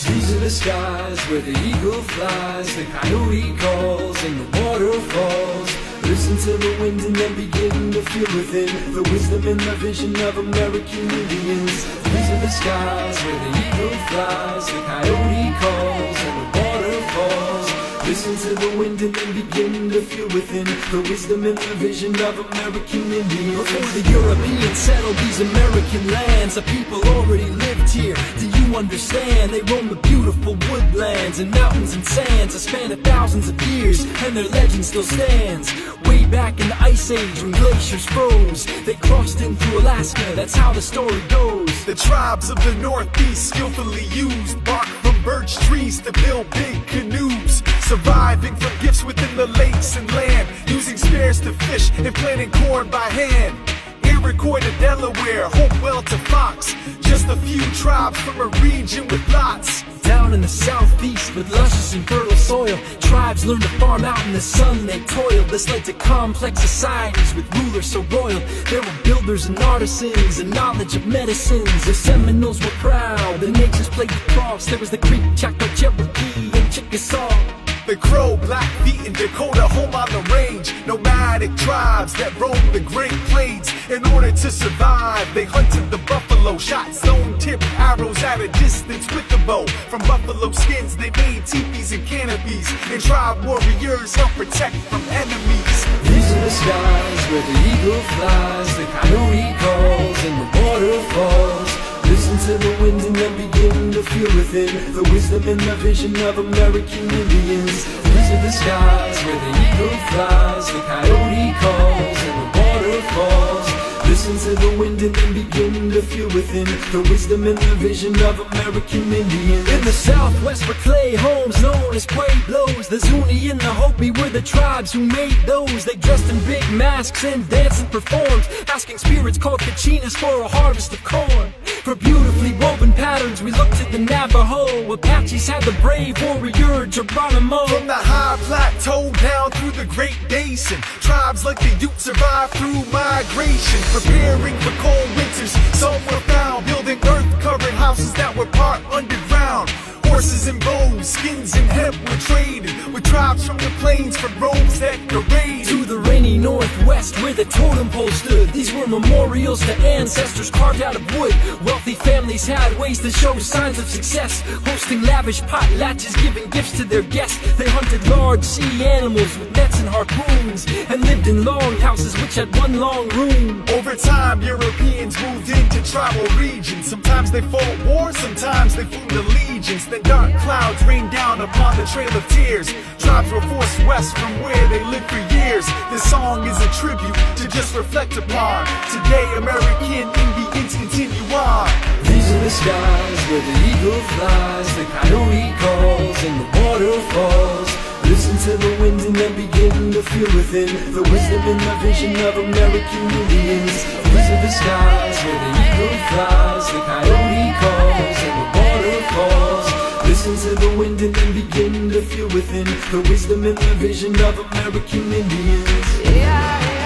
These are the skies where the eagle flies, the coyote calls, and the waterfalls. Listen to the wind and then begin to feel within the wisdom and the vision of American Indians. These are the skies where the eagle flies, the coyote calls, and the waterfalls. Listen to the wind and then begin to feel within the wisdom and the vision of American Indians. Before the Europeans settled these American lands, the people already lived here. Do you understand? They roamed the beautiful woodlands and mountains and sands a span of thousands of years, and their legend still stands. Way back in the Ice Age when glaciers froze, they crossed in through Alaska, that's how the story goes. The tribes of the Northeast skillfully used bark from birch trees to build big canoes, surviving from gifts within the lakes and land, using spears to fish and planting corn by hand. Iroquois to Delaware, Hopewell to Fox, just a few tribes from a region with lots. Down in the southeast with luscious and fertile soil, tribes learned to farm out in the sun, they toiled. This led to complex societies with rulers so royal. There were builders and artisans and knowledge of medicines. The Seminoles were proud, the natures played the cross. There was the Creek, Chaco, Cherokee, and Chickasaw. The Crow, Blackfeet, and Dakota, home on the range. Nomadic tribes that roamed the Great Plains. In order to survive, they hunted the buffalo, shot stone-tipped arrows at a distance with the bow. From buffalo skins, they made teepees and canopies, and tribe warriors helped protect from enemies. These are the skies where the eagle flies, the coyote calls, and the waterfalls. Listen to the wind and then begin to feel within the wisdom and the vision of American Indians. These are the skies where the eagle flies, the coyote calls, and the waterfalls. Listen to the wind and then begin to feel within the wisdom and the vision of American Indians. In the southwest were clay homes known as pueblos. The Zuni and the Hopi were the tribes who made those. They dressed in big masks and danced and performed, asking spirits called kachinas for a harvest of corn. For beautifully woven patterns we looked at the Navajo. Apaches had the brave warrior Geronimo. From the high plateau down through the Great Basin, tribes like the Ute survived through migration. Preparing for cold winters, some were found building earth-covered houses that were part underground. Horses and bows, skins and hemp were traded with tribes from the plains for robes decorated. To the rainy northwest where the totem pole stood, these were memorials to ancestors carved out of wood. Wealthy families had ways to show signs of success, hosting lavish potlatches, giving gifts to their guests. They hunted large sea animals with nets and harpoons, and lived in long houses which had one long room. Over time, Europeans moved into tribal regions. Sometimes they fought wars, sometimes they formed allegiance. Then dark clouds rained down upon the Trail of Tears. Tribes were forced west from where they lived for years. This song is a tribute to just reflect upon. Today, American Indians continue on. These are the skies where the eagle flies, the coyote calls, and the waterfalls. Listen to the wind and then begin to feel within the wisdom and the vision of American Indians. These are the skies where the eagle flies, the coyote calls, and the waterfalls. Listen to the wind and then begin to feel within the wisdom and the vision of American Indians. Yeah.